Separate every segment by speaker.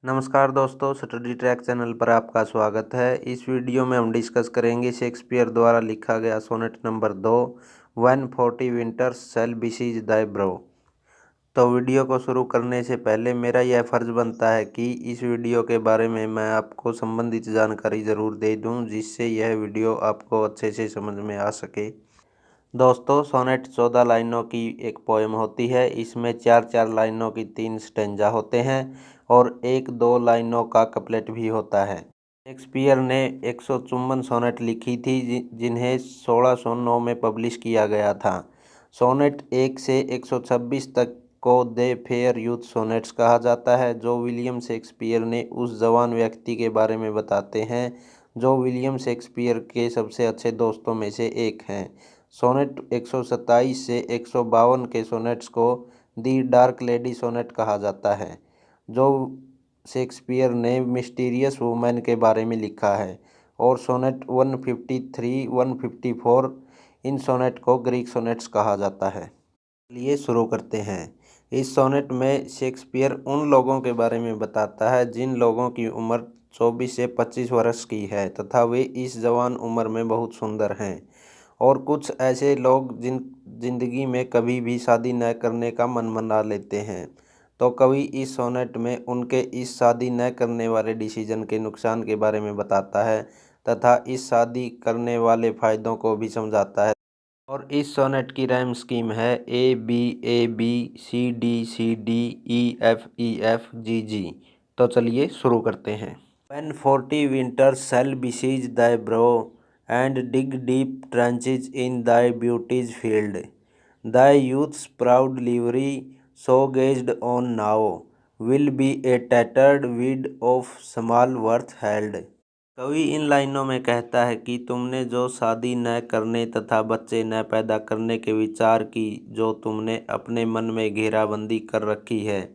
Speaker 1: नमस्कार दोस्तों, study track channel पर आपका स्वागत है। इस वीडियो में हम डिस्कस करेंगे शेक्सपियर द्वारा लिखा गया सोनेट नंबर 2 व्हेन 40 विंटर्स शैल बेसीज दाय ब्रो। तो वीडियो को शुरू करने से पहले मेरा यह फ़र्ज़ बनता है कि इस वीडियो के बारे में मैं आपको संबंधित जानकारी ज़रूर दे दूं, जिससे यह वीडियो आपको अच्छे से समझ में आ सके। दोस्तों, सोनेट 14 लाइनों की एक पोएम होती है। इसमें 4-4 लाइनों की 3 स्टेंजा होते हैं और 1-2 लाइनों का कपलेट भी होता है। शेक्सपियर ने 154 सोनेट लिखी थी जिन्हें 1609 में पब्लिश किया गया था। सोनेट 1 से 126 तक को द फेयर यूथ सोनेट्स कहा जाता है, जो विलियम शेक्सपियर ने उस जवान व्यक्ति के बारे में बताते हैं जो विलियम शेक्सपियर के सबसे अच्छे दोस्तों में से एक हैं। सोनेट 127 से 152 के सोनेट्स को दी डार्क लेडी सोनेट कहा जाता है, जो शेक्सपियर ने मिस्टीरियस वुमेन के बारे में लिखा है। और सोनेट 153, 154 इन सोनेट को ग्रीक सोनेट्स कहा जाता है। चलिए शुरू करते हैं। इस सोनेट में शेक्सपियर उन लोगों के बारे में बताता है जिन लोगों की उम्र 24 से 25 वर्ष की है तथा वे इस जवान उम्र में बहुत सुंदर हैं। और कुछ ऐसे लोग जिन जिंदगी में कभी भी शादी न करने का मन मना लेते हैं। तो कवि इस सोनेट में उनके इस शादी न करने वाले डिसीजन के नुकसान के बारे में बताता है तथा इस शादी करने वाले फ़ायदों को भी समझाता है। और इस सोनेट की राइम स्कीम है A B C D E F G। तो चलिए शुरू करते हैं। When 40 winters shall besiege thy brow, and dig deep trenches in thy beauty's field, thy youth's proud livery, so gazed on now, will be a tattered weed of small worth held। कवि इन लाइनों में कहता है कि तुमने जो शादी न करने तथा बच्चे न पैदा करने के विचार की, जो तुमने अपने मन में घेराबंदी कर रखी है।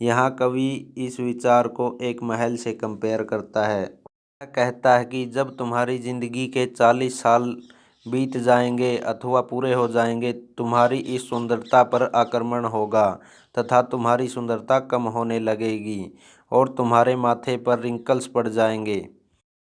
Speaker 1: यहाँ कवि इस विचार को एक महल से कंपेयर करता है। वह कहता है कि जब तुम्हारी ज़िंदगी के 40 साल बीत जाएंगे अथवा पूरे हो जाएंगे, तुम्हारी इस सुंदरता पर आक्रमण होगा तथा तुम्हारी सुंदरता कम होने लगेगी और तुम्हारे माथे पर रिंकल्स पड़ जाएंगे।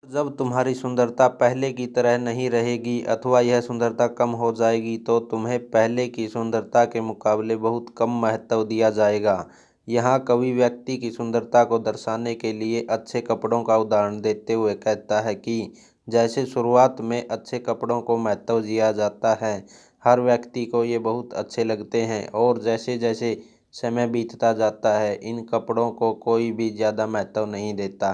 Speaker 1: जब तुम्हारी सुंदरता पहले की तरह नहीं रहेगी अथवा यह सुंदरता कम हो जाएगी, तो तुम्हें पहले की सुंदरता के मुकाबले बहुत कम महत्व दिया जाएगा। यहाँ कवि व्यक्ति की सुंदरता को दर्शाने के लिए अच्छे कपड़ों का उदाहरण देते हुए कहता है कि जैसे शुरुआत में अच्छे कपड़ों को महत्व दिया जाता है, हर व्यक्ति को ये बहुत अच्छे लगते हैं, और जैसे जैसे समय बीतता जाता है इन कपड़ों को कोई भी ज़्यादा महत्व नहीं देता।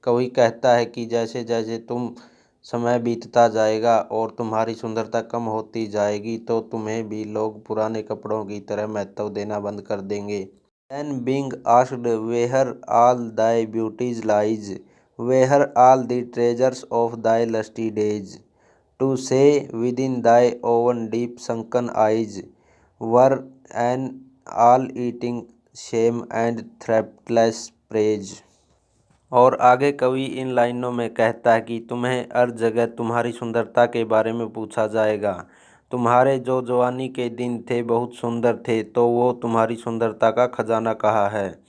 Speaker 1: कवि कहता है कि जैसे जैसे तुम समय बीतता जाएगा और तुम्हारी सुंदरता कम होती जाएगी, तो तुम्हें भी लोग पुराने कपड़ों की तरह महत्व देना बंद कर देंगे। Then being asked where all thy beauties lies, where all the treasures of thy lusty days, to say within thy own deep sunken eyes were an all-eating shame and thriftless praise। और आगे कवि इन लाइनों में कहता है कि तुम्हें हर जगह तुम्हारी सुंदरता के बारे में पूछा जाएगा। तुम्हारे जो जवानी के दिन थे बहुत सुंदर थे, तो वो तुम्हारी सुंदरता का खजाना कहाँ है।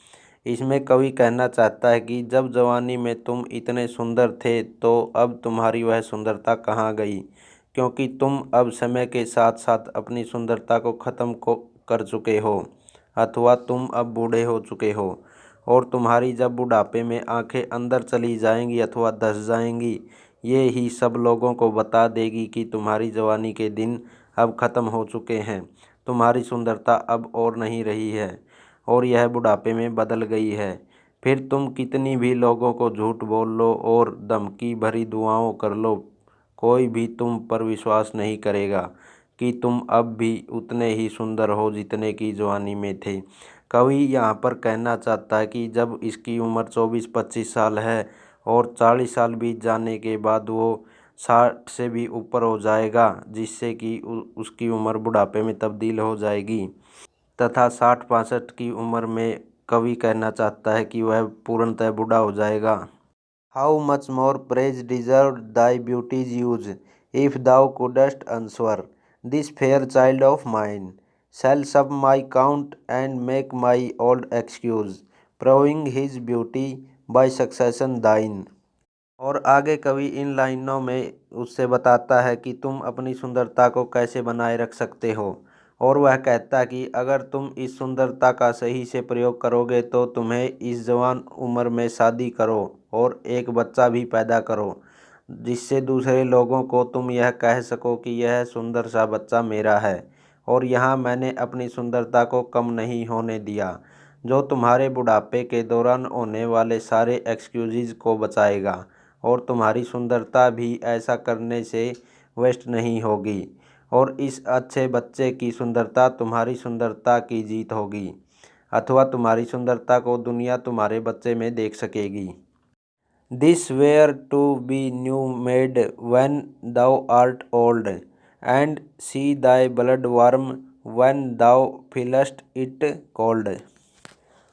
Speaker 1: इसमें कवि कहना चाहता है कि जब जवानी में तुम इतने सुंदर थे, तो अब तुम्हारी वह सुंदरता कहाँ गई, क्योंकि तुम अब समय के साथ साथ अपनी सुंदरता को ख़त्म कर चुके हो अथवा तुम अब बूढ़े हो चुके हो। और तुम्हारी जब बुढ़ापे में आंखें अंदर चली जाएंगी अथवा धंस जाएंगी, ये ही सब लोगों को बता देगी कि तुम्हारी जवानी के दिन अब ख़त्म हो चुके हैं, तुम्हारी सुंदरता अब और नहीं रही है और यह बुढ़ापे में बदल गई है। फिर तुम कितनी भी लोगों को झूठ बोल लो और धमकी भरी दुआओं कर लो, कोई भी तुम पर विश्वास नहीं करेगा कि तुम अब भी उतने ही सुंदर हो जितने की जवानी में थे। कवि यहाँ पर कहना चाहता है कि जब इसकी उम्र 24-25 साल है और 40 साल बीत जाने के बाद वो 60 से भी ऊपर हो जाएगा, जिससे कि उसकी उम्र बुढ़ापे में तब्दील हो जाएगी तथा 60-65 की उम्र में कवि कहना चाहता है कि वह पूर्णतः बूढ़ा हो जाएगा। How much more praise deserve thy beauty's use, if thou couldst answer, this fair child of mine shall sub my count and make my old excuse, proving his beauty by succession thine. और आगे कवि इन लाइनों में उससे बताता है कि तुम अपनी सुंदरता को कैसे बनाए रख सकते हो। और वह कहता कि अगर तुम इस सुंदरता का सही से प्रयोग करोगे तो तुम्हें इस जवान उम्र में शादी करो और एक बच्चा भी पैदा करो, जिससे दूसरे लोगों को तुम यह कह सको कि यह सुंदर सा बच्चा मेरा है और यहाँ मैंने अपनी सुंदरता को कम नहीं होने दिया, जो तुम्हारे बुढ़ापे के दौरान होने वाले सारे एक्सक्यूज़ को बचाएगा। और तुम्हारी सुंदरता भी ऐसा करने से वेस्ट नहीं होगी और इस अच्छे बच्चे की सुंदरता तुम्हारी सुंदरता की जीत होगी, अथवा तुम्हारी सुंदरता को दुनिया तुम्हारे बच्चे में देख सकेगी। This were to be new made when thou art old, and see thy blood warm when thou feelest it cold।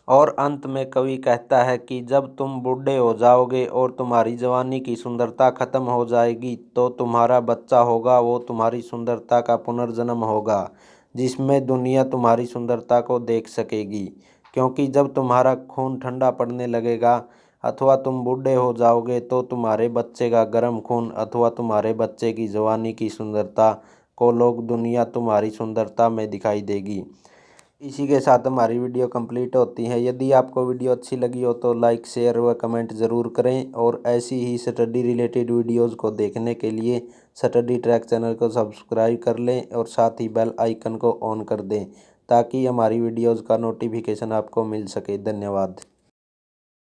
Speaker 1: और अंत में कवि कहता है कि जब तुम बूढ़े हो जाओगे और तुम्हारी जवानी की सुंदरता खत्म हो जाएगी तो तुम्हारा बच्चा होगा, वो तुम्हारी सुंदरता का पुनर्जन्म होगा, जिसमें दुनिया तुम्हारी सुंदरता को देख सकेगी। क्योंकि जब तुम्हारा खून ठंडा पड़ने लगेगा अथवा तुम बूढ़े हो जाओगे तो तुम्हारे बच्चे का गर्म खून अथवा तुम्हारे बच्चे की जवानी की सुंदरता को लोग दुनिया तुम्हारी सुंदरता में दिखाई देगी। इसी के साथ हमारी वीडियो कंप्लीट होती है। यदि आपको वीडियो अच्छी लगी हो तो लाइक शेयर व कमेंट ज़रूर करें और ऐसी ही स्टडी रिलेटेड वीडियोज़ को देखने के लिए स्टडी ट्रैक चैनल को सब्सक्राइब कर लें और साथ ही बेल आइकन को ऑन कर दें ताकि हमारी वीडियोज़ का नोटिफिकेशन आपको मिल सके। धन्यवाद।